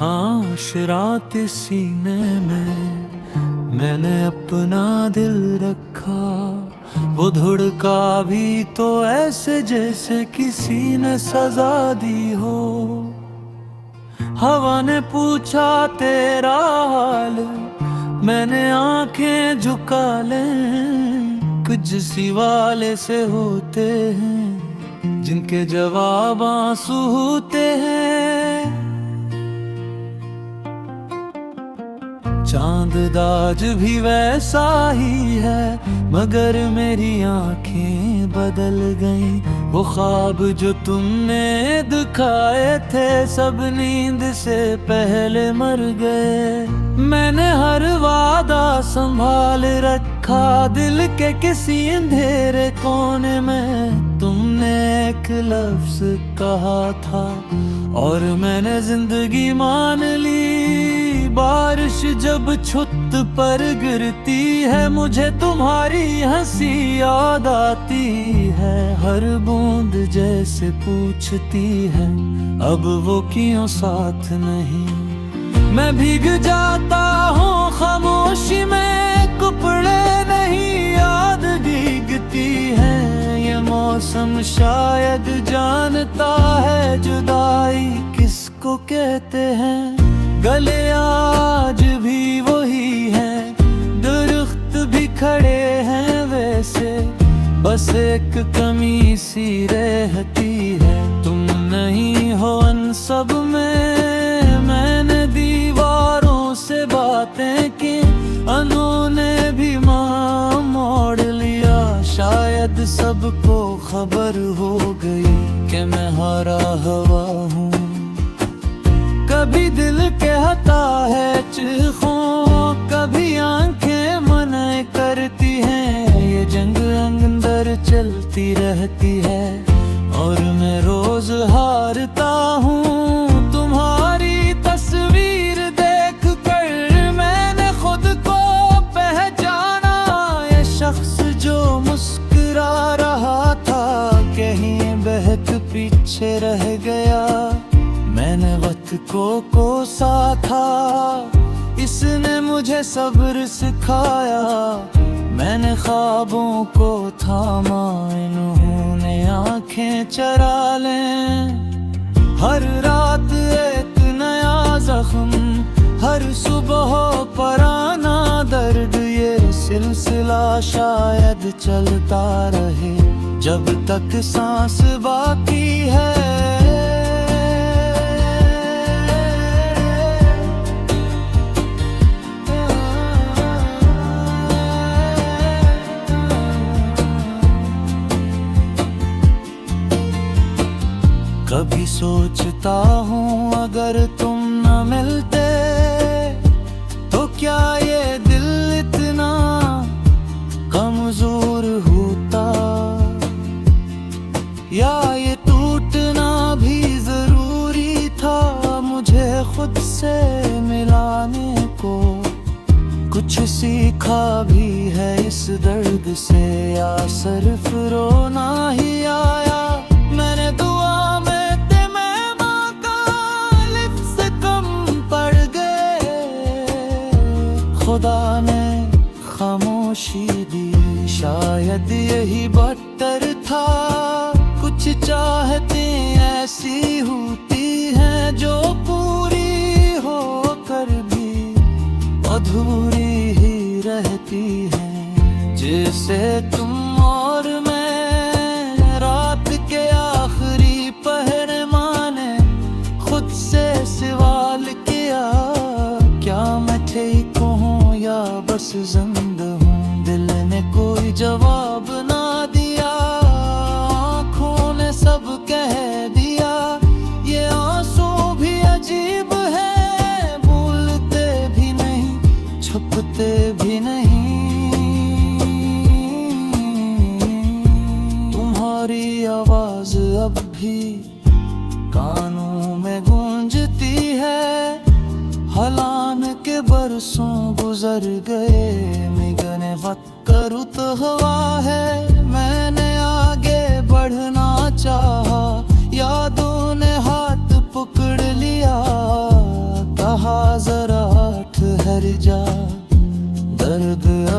खामोश रात सीने में मैंने अपना दिल रखा। वो धुड़का भी तो ऐसे जैसे किसी ने सजा दी हो। हवा ने पूछा तेरा हाल, मैंने आंखें झुका ले। कुछ सी वाले से होते हैं जिनके जवाब आंसू होते हैं। चांद आज भी वैसा ही है, मगर मेरी आंखें बदल गईं। वो ख्वाब जो तुमने दिखाए थे सब नींद से पहले मर गए। मैंने हर वादा संभाल रखा दिल के किसी अंधेरे कोने में। तुमने एक लफ्ज कहा था और मैंने जिंदगी मान ली। बारिश जब छुत पर गिरती है मुझे तुम्हारी हंसी याद आती है। हर बूंद जैसे पूछती है अब वो क्यों साथ नहीं। मैं भीग जाता हूँ खामोशी में, कपड़े नहीं याद भीगती है। ये मौसम शायद जानता है जुदाई किसको कहते हैं। गले आज भी वही हैं, दरख्त भी खड़े हैं वैसे, बस एक कमी सी रहती है। तुम नहीं हो अन सब में। मैंने दीवारों से बातें की, उन्होंने भी माँ मोड़ लिया। शायद सबको खबर हो गई कि मैं हारा हुआ हूँ। कभी दिल कहता है चीखों, कभी आंखें मना करती हैं। ये जंग अंदर चलती रहती है और मैं रोज हारता हूँ। तुम्हारी तस्वीर देख कर मैंने खुद को पहचाना। ये शख्स जो मुस्कुरा रहा था कहीं बहक पीछे रह गया। मैंने वक्त को कोसा था, इसने मुझे सब्र सिखाया। मैंने ख्वाबों को थामा, इन्होंने आंखें चरा लें। हर रात एक नया जख्म, हर सुबह पराना दर्द। ये सिलसिला शायद चलता रहे जब तक सांस बाकी है। कभी सोचता हूँ अगर तुम न मिलते तो क्या ये दिल इतना कमजोर होता, या ये टूटना भी जरूरी था मुझे खुद से मिलाने को। कुछ सीखा भी है इस दर्द से, या सिर्फ रोना ही आया। मैंने दुआ में खुदा ने खामोशी दी, शायद यही बदतर था। कुछ चाहतें ऐसी होती हैं जो पूरी होकर भी अधूरी ही रहती हैं। जैसे तुम और मैं रात के आखिरी पहर माने खुद से सवाल किया, क्या मैं ठीक हूँ या बस जिंदा हूँ। दिल ने कोई जवाब ना दिया, आँखों ने सब कह दिया। ये आंसू भी अजीब है, बोलते भी नहीं छुपते भी नहीं। तुम्हारी आवाज अब भी कानों में गूंजती है। हलान के बरसों गुजर गए, मिगने वक्त रुत हुआ है। मैंने आगे बढ़ना चाहा, यादों ने हाथ पकड़ लिया।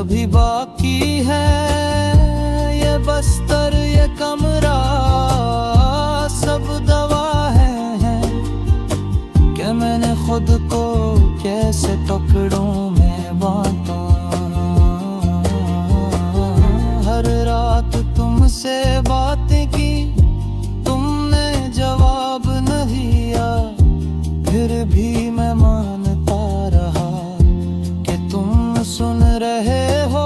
अभी बाकी है, ये बस्तर ये कमरा सब दवा है कि मैंने खुद को कैसे टुकड़ों में बांटा। हर रात तुमसे बातें की, तुमने जवाब न दिया, फिर भी मैं मानता रहा कि तुम सुन रहे हो।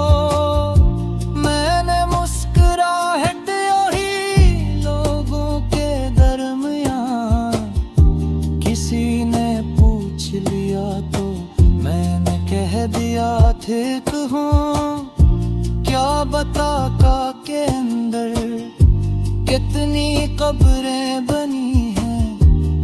मैंने मुस्कुराहट ही लोगों के दरमियान, किसी ने पूछ लिया तो मैंने कह दिया ठीक हूँ। क्या बता का के अंदर कितनी कब्रें बनी हैं,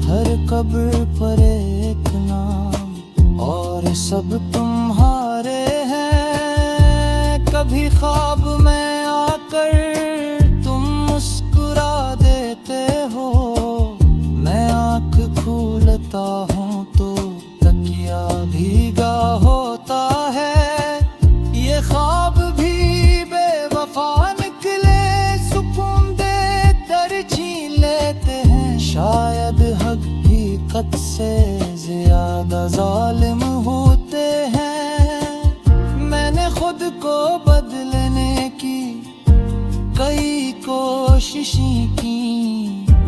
हर कब्र पर एक नाम, और सब तुम्हारे हैं। कभी ख्वाब में आकर तुम मुस्कुरा देते हो, मैं आँख खोलता हूँ तो तकिया भीगा होता है। ये ख्वाब भी बेवफा निकले, सुकून दे तरजीह लेते हैं। शायद हकीकत से ज्यादा जालिम होते हैं। मैंने खुद को बदलने की कई कोशिशें की,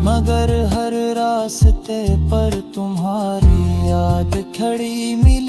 मगर हर रास्ते पर तुम्हारी याद खड़ी मिली।